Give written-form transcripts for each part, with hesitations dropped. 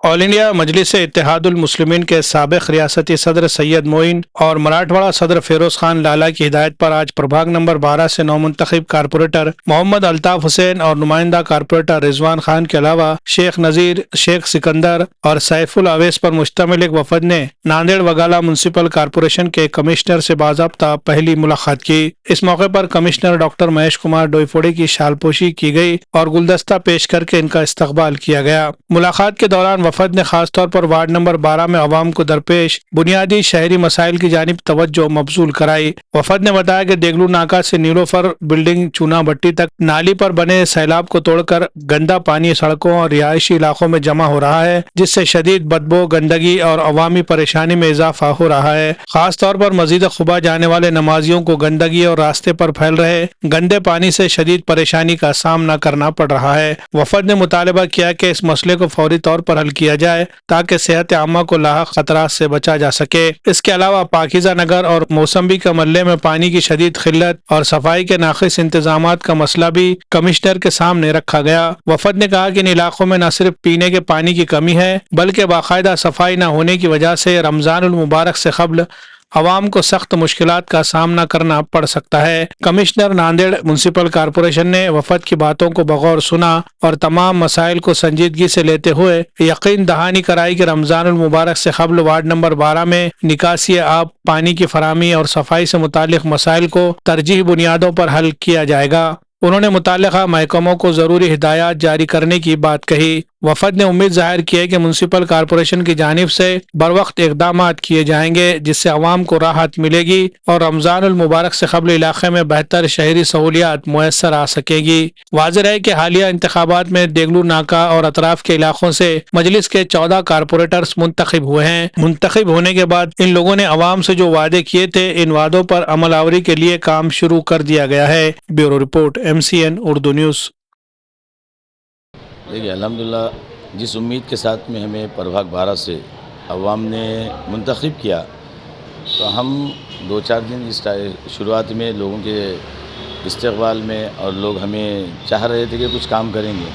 All India मजलिस इत्तेहादुल मुस्लिमीन के साबिक रियासती सदर सैयद मोइन और मराठवाड़ा सदर फिरोज खान लाला की हिदायत पर आज प्रभाग नंबर 12 से नौमुंतखब कारपोरेटर मोहम्मद अल्ताफ हुसैन और नुमाइंदा कारपोरेटर रिजवान खान के अलावा शेख नज़ीर, शेख सिकंदर और सैफुल अवैस पर मुश्तमिल एक वफद ने नांदेड़ वगाला म्यूनसिपल कारपोरेशन के कमिश्नर से बाज़ाब्ता पहली मुलाकात की। इस मौके पर कमिश्नर डॉक्टर महेश कुमार डोईफोड़े की शालपोशी की गई और गुलदस्ता पेश करके इनका इस्तकबाल किया गया। मुलाकात के दौरान वफद ने खास तौर पर वार्ड नंबर 12 में अवाम को दरपेश बुनियादी शहरी मसाइल की जानिब तवज्जो मबजूल कराई। वफद ने बताया कि देगलू नाका से नीलोफर बिल्डिंग चूना भट्टी तक नाली पर बने सैलाब को तोड़कर गंदा पानी सड़कों और रिहायशी इलाकों में जमा हो रहा है, जिससे शदीद बदबू, गंदगी और अवामी परेशानी में इजाफा हो रहा है। खास तौर पर मस्जिद खुबा जाने वाले नमाजियों को गंदगी और रास्ते पर फैल रहे गंदे पानी से शदीद परेशानी का सामना करना पड़ रहा है। वफद ने मुतालबा किया कि इस मसले को फौरी तौर पर हल किया जाए ताकि सेहत आमा को लाहक खतरात से बचा जा सके। इसके अलावा पाकीज़ा नगर और मौसम्बी के महल्ले में पानी की शदीद खिल्लत और सफाई के नाक़िस इंतजामात का मसला भी कमिश्नर के सामने रखा गया। वफद ने कहा कि इन इलाकों में न सिर्फ पीने के पानी की कमी है बल्कि बाकायदा सफाई न होने की वजह से रमजानुल मुबारक से कबल अवाम को सख्त मुश्किलात का सामना करना पड़ सकता है। कमिश्नर नांदेड़ म्यूनसिपल कारपोरेशन ने वफद की बातों को बगौर सुना और तमाम मसाइल को संजीदगी से लेते हुए यकीन दहानी कराई कि रमजानुल मुबारक से कबल वार्ड नंबर 12 में निकासी आब, पानी की फराहमी और सफाई से मुतालिक मसाइल को तरजीही बुनियादों पर हल किया जाएगा। उन्होंने मुताल्लिका महकमों को जरूरी हिदायत जारी करने की बात कही। वफद ने उम्मीद जाहिर की है कि म्यूनसिपल कारपोरेशन की जानिब से बरवक्त इक़दामात किए जाएंगे जिससे अवाम को राहत मिलेगी और रमजानुल मुबारक से कबल इलाके में बेहतर शहरी सहूलियात मुयस्सर आ सकेगी। वाज़ेह है कि हालिया इंतखाबात में देगलू नाका और अतराफ के इलाकों से मजलिस के 14 कारपोरेटर्स मुंतखब हुए हैं। मुंतखब होने के बाद इन लोगों ने अवाम से जो वादे किए थे, इन वादों पर अमल आवरी के लिए काम शुरू कर दिया गया है। Bureau report, MCN Urdu news. देखिए, अल्हम्दुलिल्लाह जिस उम्मीद के साथ में हमें प्रभाग 12 से अवाम ने मुंतखब किया, तो हम 2-4 दिन इस शुरुआत में लोगों के इस्तकबाल में और लोग हमें चाह रहे थे कि कुछ काम करेंगे,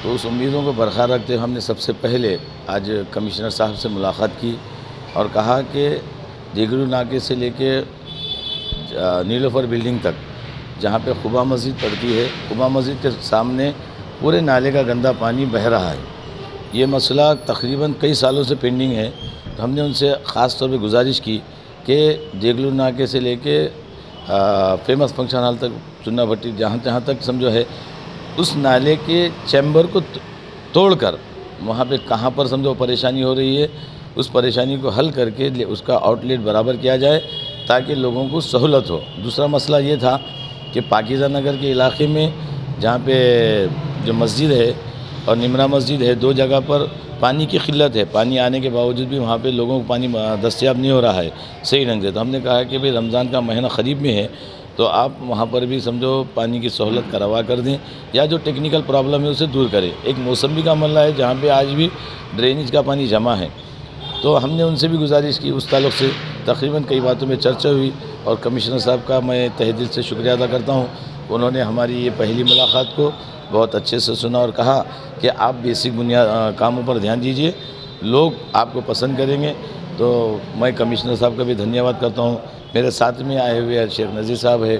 तो उस उम्मीदों को बरकरार रखते हुए हमने सबसे पहले आज कमिश्नर साहब से मुलाकात की और कहा कि देगलू नाके से लेके नीलोफर बिल्डिंग तक जहाँ पे खुबा मस्जिद पड़ती है, खुबा मस्जिद के सामने पूरे नाले का गंदा पानी बह रहा है। ये मसला तकरीबन कई सालों से पेंडिंग है, तो हमने उनसे ख़ास तौर पे गुजारिश की कि देगलू नाके से लेके फेमस फंक्शन हॉल तक, चुन्ना भट्टी, जहाँ तक समझो है, उस नाले के चैम्बर को तोड़कर वहाँ पे कहाँ पर समझो परेशानी हो रही है, उस परेशानी को हल करके उसका आउटलेट बराबर किया जाए ताकि लोगों को सहूलत हो। दूसरा मसला ये था कि पाकीज़ा नगर के इलाके में जहाँ पे जो मस्जिद है और निमरा मस्जिद है, 2 जगह पर पानी की किल्लत है। पानी आने के बावजूद भी वहाँ पे लोगों को पानी दस्तयाब नहीं हो रहा है सही ढंग से। तो हमने कहा कि भाई रमज़ान का महीना क़रीब में है, तो आप वहाँ पर भी समझो पानी की सहूलत करवा कर दें या जो टेक्निकल प्रॉब्लम है उसे दूर करें। एक मौसम्बी का मसला है जहाँ पर आज भी ड्रेनेज का पानी जमा है, तो हमने उनसे भी गुजारिश की। उस ताल्लुक़ से तकरीबन कई बातों में चर्चा हुई और कमिश्नर साहब का मैं तहे दिल से शुक्रिया अदा करता हूँ। उन्होंने हमारी ये पहली मुलाकात को बहुत अच्छे से सुना और कहा कि आप बेसिक बुनियाद कामों पर ध्यान दीजिए, लोग आपको पसंद करेंगे। तो मैं कमिश्नर साहब का भी धन्यवाद करता हूँ। मेरे साथ में आए हुए शेख नज़ीर साहब है,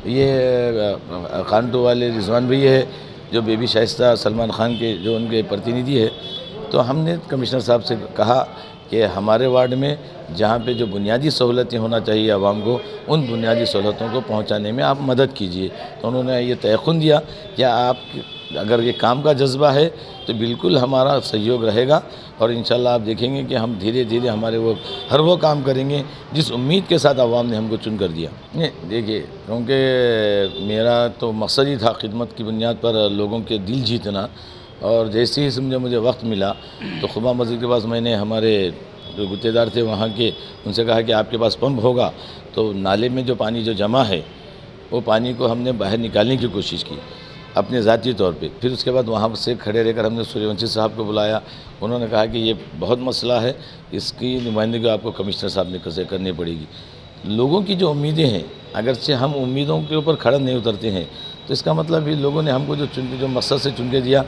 ये खानटो वाले रिजवान भैया है जो बेबी शाइस्ता सलमान खान के जो उनके प्रतिनिधि है। तो हमने कमिश्नर साहब से कहा कि हमारे वार्ड में जहाँ पे जो बुनियादी सहूलतें होना चाहिए आवाम को, उन बुनियादी सहूलतों को पहुँचाने में आप मदद कीजिए। तो उन्होंने ये तयक़ुन दिया कि आप अगर ये काम का जज्बा है तो बिल्कुल हमारा सहयोग रहेगा और इंशाल्लाह आप देखेंगे कि हम धीरे धीरे हमारे हर वो काम करेंगे जिस उम्मीद के साथ आवाम ने हमको चुन कर दिया। देखिए, क्योंकि मेरा तो मकसद ही था खिदमत की बुनियाद पर लोगों के दिल जीतना, और जैसे ही समझे मुझे वक्त मिला तो खुबा मस्जिद के पास मैंने हमारे जो गुत्तेदार थे वहाँ के, उनसे कहा कि आपके पास पंप होगा तो नाले में जो पानी जो जमा है वो पानी को हमने बाहर निकालने की कोशिश की अपने ज़ाती तौर पे। फिर उसके बाद वहाँ से खड़े रहकर हमने सूर्यवंशी साहब को बुलाया। उन्होंने कहा कि ये बहुत मसला है, इसकी नुमाइंदगी आपको कमिश्नर साहब ने कैसे करनी पड़ेगी। लोगों की जो उम्मीदें हैं, अगरचे हम उम्मीदों के ऊपर खड़ा नहीं उतरते हैं, तो इसका मतलब भी लोगों ने हमको जो मकसद से चुन के दिया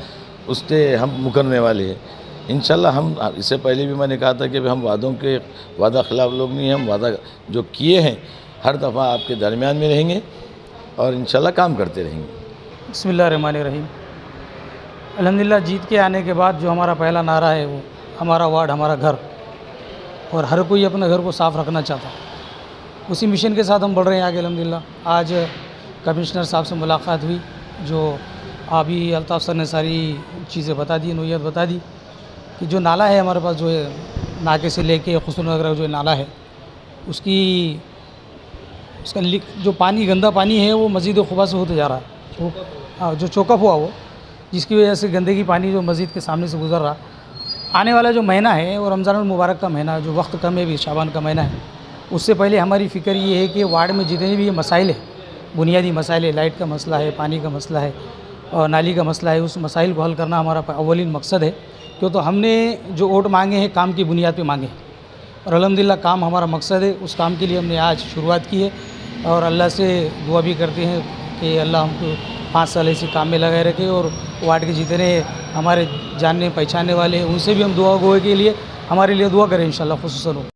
उस पर हम मुकरने वाले हैं। انشاءاللہ ہم اس سے پہلے بھی میں نے کہا تھا کہ ہم وعدہ خلاف لوگ نہیں ہیں، ہم وعدہ جو کیے ہیں ہر دفعہ آپ کے درمیان میں رہیں گے اور انشاءاللہ کام کرتے رہیں گے۔ بسم اللہ الرحمن الرحیم۔ الحمدللہ جیت کے آنے کے بعد جو ہمارا پہلا نعرہ ہے وہ ہمارا وارڈ ہمارا گھر، اور ہر کوئی اپنے گھر کو صاف رکھنا چاہتا ہے، اسی مشن کے ساتھ ہم بڑھ رہے ہیں آگے الحمدللہ۔ آج کمشنر صاحب سے ملاقات ہوئی، جو ابھی الطاف سر نے ساری چیزیں بتا دی، نوعیت بتا دی کہ جو نالا ہے ہمارے پاس، جو ہے ناکے سے لے کے خسرو نگر جو نالا ہے، اس کا جو پانی گندا پانی ہے وہ مسجد قباء سے ہوتے جا رہا ہے، جو چوک اپ ہوا وہ، جس کی وجہ سے گندگی پانی جو مسجد کے سامنے سے گزر رہا۔ آنے والا جو مہینہ ہے وہ رمضان المبارک کا مہینہ، جو وقت کم ہے بھی شعبان کا مہینہ ہے، اس سے پہلے ہماری فکر یہ ہے کہ وارڈ میں جتنے بھی مسائل ہیں، بنیادی مسائل ہے، لائٹ کا مسئلہ ہے، پانی کا مسئلہ ہے اور نالی کا مسئلہ ہے، اس مسائل کو حل کرنا ہمارا اولین مقصد ہے۔ کیوں تو ہم نے جو ووٹ مانگے ہیں کام کی بنیاد پہ مانگے ہیں، اور الحمدللہ کام ہمارا مقصد ہے، اس کام کے لیے ہم نے آج شروعات کی ہے، اور اللہ سے دعا بھی کرتے ہیں کہ اللہ ہم کو 5 سال ایسے کام میں لگائے رکھے، اور وارڈ کے جتنے ہمارے جاننے پہچاننے والے ہیں ان سے بھی ہم دعا گوئے کے لیے ہمارے لیے دعا کریں انشاءاللہ خصوصاً۔